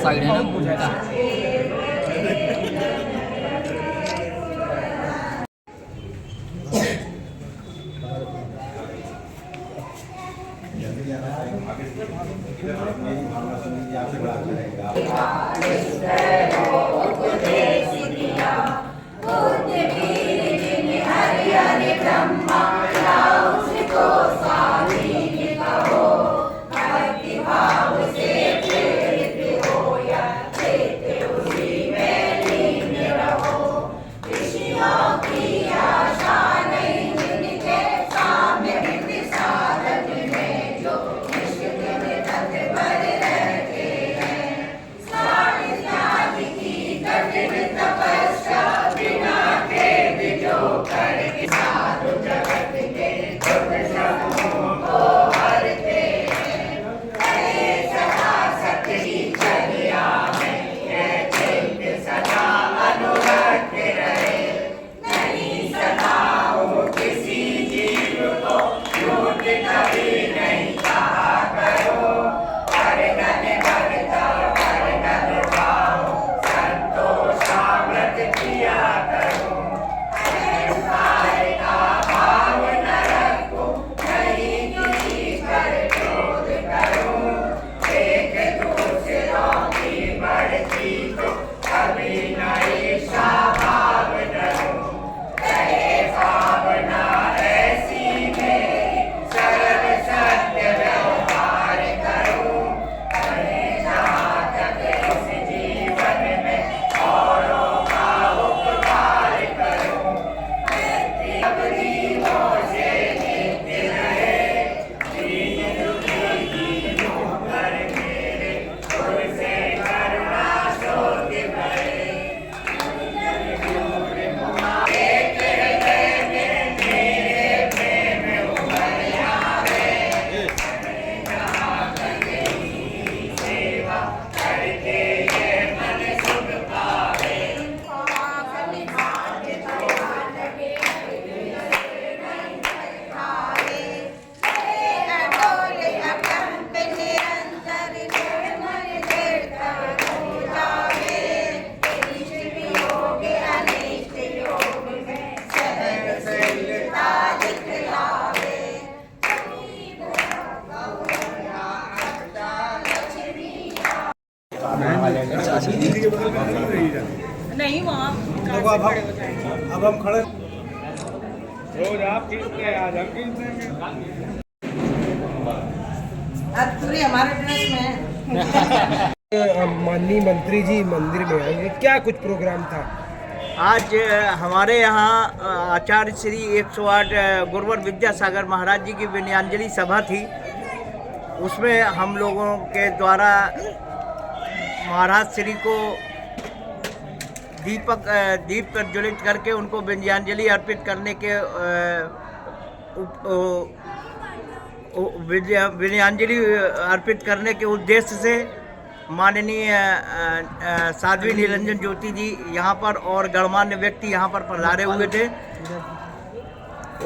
Side है ना घूमता। नहीं वहाँ देखो अब हम खड़े रोज आप खींचते हैं, आज हम खींचेंगे। आज पूरी हमारे ड्रेस में है। माननीय मंत्री जी मंदिर में आएंगे, क्या कुछ प्रोग्राम था? आज हमारे यहाँ आचार्य श्री 108 गुरुवर विद्यासागर महाराज जी की विनयाञ्जलि सभा थी। उसमें हम लोगों के द्वारा महाराज श्री को दीप प्रज्वलित करके उनको विनयाञ्जलि अर्पित करने के विनयाञ्जलि अर्पित करने के उद्देश्य से माननीय साध्वी निरंजन ज्योति जी यहाँ पर और गणमान्य व्यक्ति यहाँ पर पधारे हुए थे।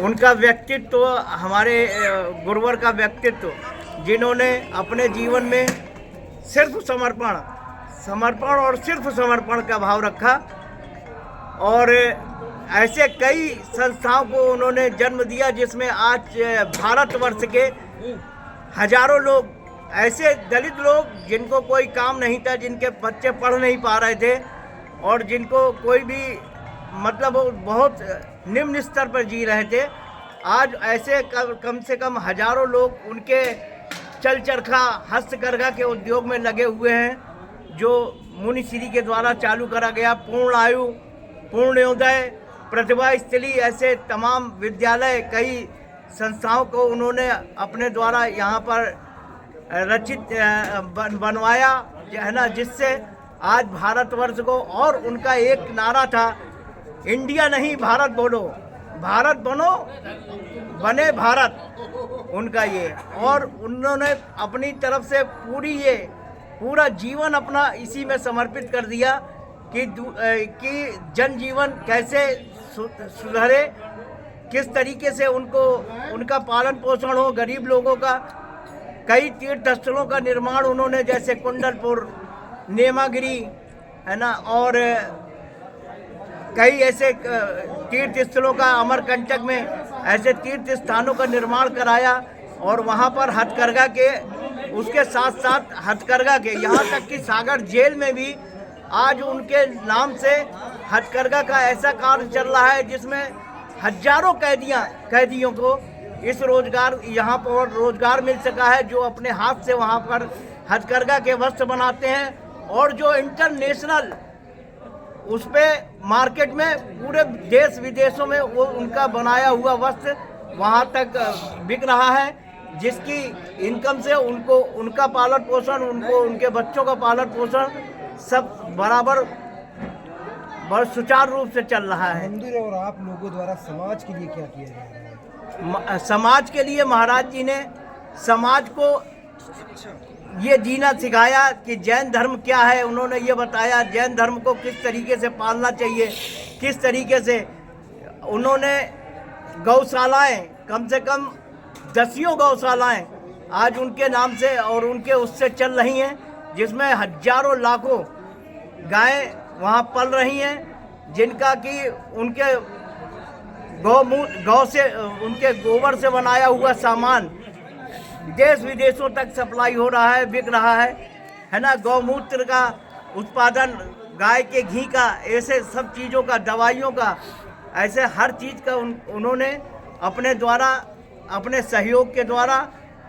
उनका व्यक्तित्व तो हमारे गुरुवर का व्यक्तित्व, जिन्होंने अपने जीवन में सिर्फ समर्पण और सिर्फ समर्पण का भाव रखा और ऐसे कई संस्थाओं को उन्होंने जन्म दिया जिसमें आज भारतवर्ष के हजारों लोग, ऐसे दलित लोग जिनको कोई काम नहीं था, जिनके बच्चे पढ़ नहीं पा रहे थे और जिनको कोई भी मतलब बहुत निम्न स्तर पर जी रहे थे, आज ऐसे कम से कम हजारों लोग उनके चल चरखा हस्तकरघा के उद्योग में लगे हुए हैं, जो मुनिश्री के द्वारा चालू करा गया पूर्ण आयु, पूर्णोदय, प्रतिभा स्थली, ऐसे तमाम विद्यालय, कई संस्थाओं को उन्होंने अपने द्वारा यहाँ पर रचित बनवाया है ना, जिससे आज भारतवर्ष को, और उनका एक नारा था, इंडिया नहीं भारत बोलो, भारत बनो बने भारत, उनका ये, और उन्होंने अपनी तरफ से पूरा जीवन अपना इसी में समर्पित कर दिया कि जनजीवन कैसे सुधरे, किस तरीके से उनका पालन पोषण हो, गरीब लोगों का। कई तीर्थ स्थलों का निर्माण उन्होंने, जैसे कुंडलपुर, नेमागिरी है ना, और कई ऐसे तीर्थ स्थलों का, अमरकंटक में ऐसे तीर्थ स्थानों का निर्माण कराया, और वहाँ पर हथकरघा के, उसके साथ साथ हथकरघा के, यहाँ तक कि सागर जेल में भी आज उनके नाम से हथकरघा का ऐसा कार्य चल रहा है जिसमें हजारों कैदियों को इस रोजगार, यहाँ पर रोजगार मिल सका है, जो अपने हाथ से वहाँ पर हथकरघा के वस्त्र बनाते हैं, और जो इंटरनेशनल उस पे मार्केट में पूरे देश विदेशों में वो उनका बनाया हुआ वस्त्र वहाँ तक बिक रहा है, जिसकी इनकम से उनको, उनका पालन पोषण, उनको, उनके बच्चों का पालन पोषण सब बराबर बहुत सुचारू रूप से चल रहा है। मंदिर और आप लोगों द्वारा समाज के लिए क्या किया जा रहा है? समाज के लिए महाराज जी ने समाज को ये जीना सिखाया कि जैन धर्म क्या है। उन्होंने ये बताया जैन धर्म को किस तरीके से पालना चाहिए, किस तरीके से। उन्होंने गौशालाएं, कम से कम दसियों गौशालाएं आज उनके नाम से और उनके उससे चल रही हैं, जिसमें हजारों लाखों गायें वहाँ पल रही हैं, जिनका कि उनके गौ से, उनके गोबर से बनाया हुआ सामान देश विदेशों तक सप्लाई हो रहा है, बिक रहा है ना। गौमूत्र का उत्पादन, गाय के घी का, ऐसे सब चीज़ों का, दवाइयों का, ऐसे हर चीज़ का उन्होंने अपने द्वारा, अपने सहयोग के द्वारा,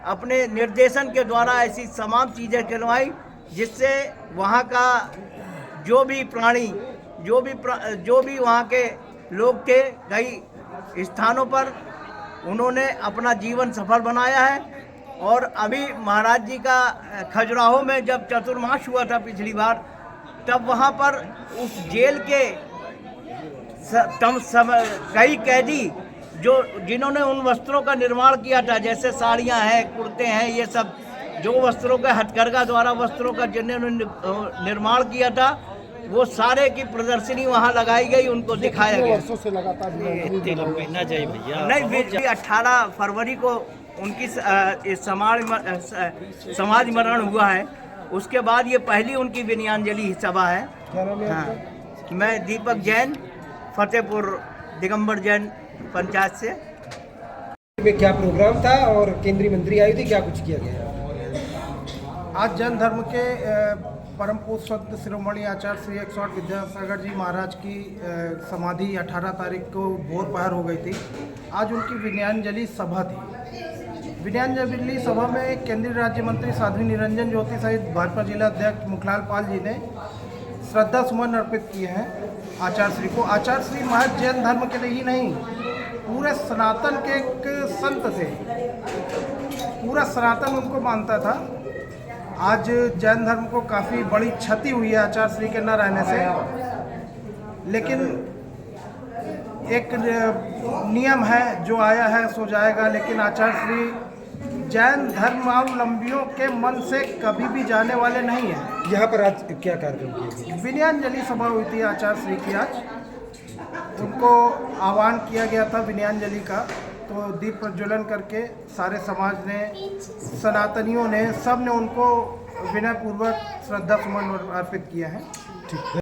अपने निर्देशन के द्वारा ऐसी तमाम चीज़ें करवाई, जिससे वहाँ का जो भी प्राणी, जो भी वहाँ के लोग थे, कई स्थानों पर उन्होंने अपना जीवन सफल बनाया है। और अभी महाराज जी का खजुराहो में जब चतुर्मास हुआ था पिछली बार, तब वहाँ पर उस जेल के कई कैदी जिन्होंने उन वस्त्रों का निर्माण किया था, जैसे साड़ियाँ हैं, कुर्ते हैं, ये सब जो वस्त्रों का हथकरघा द्वारा वस्त्रों का जिन्होंने निर्माण किया था, वो सारे की प्रदर्शनी वहाँ लगाई गई, उनको दिखाया गया। वर्षों से लगातार नहीं, 18 फरवरी को उनकी समाज मरण हुआ है। उसके बाद ये पहली उनकी विनयांजलि सभा है। क्या नाम है हाँ, आपका? मैं दीपक जैन, फतेहपुर दिगंबर जैन पंचायत से। में क्या प्रोग्राम था और केंद्रीय मंत्री आए थे, क्या कुछ किया गया? आज जैन धर्म के परम पूज्य संत शिरोमणि आचार्य श्री 108 विद्यासागर जी महाराज की समाधि 18 तारीख को भोर पहर हो गई थी। आज उनकी विनयांजलि सभा थी। विनयांजलि सभा में केंद्रीय राज्य मंत्री साध्वी निरंजन ज्योति सहित भाजपा जिला अध्यक्ष मुखलाल पाल जी ने श्रद्धा सुमन अर्पित किए हैं आचार्य श्री को। आचार्य श्री महज जैन धर्म के लिए ही नहीं, पूरे सनातन के एक संत थे, पूरा सनातन उनको मानता था। आज जैन धर्म को काफ़ी बड़ी क्षति हुई है आचार्य श्री के न रहने से, लेकिन एक नियम है, जो आया है सो जाएगा। लेकिन आचार्य श्री जैन धर्मावलंबियों के मन से कभी भी जाने वाले नहीं हैं। यहाँ पर आज क्या कार्यक्रम किया? विनयांजलि सभा हुई थी आचार्य श्री की। आज उनको आह्वान किया गया था विनयांजलि का, तो दीप प्रज्वलन करके सारे समाज ने, सनातनियों ने, सब ने उनको विनयपूर्वक श्रद्धा सुमन अर्पित किया है। ठीक।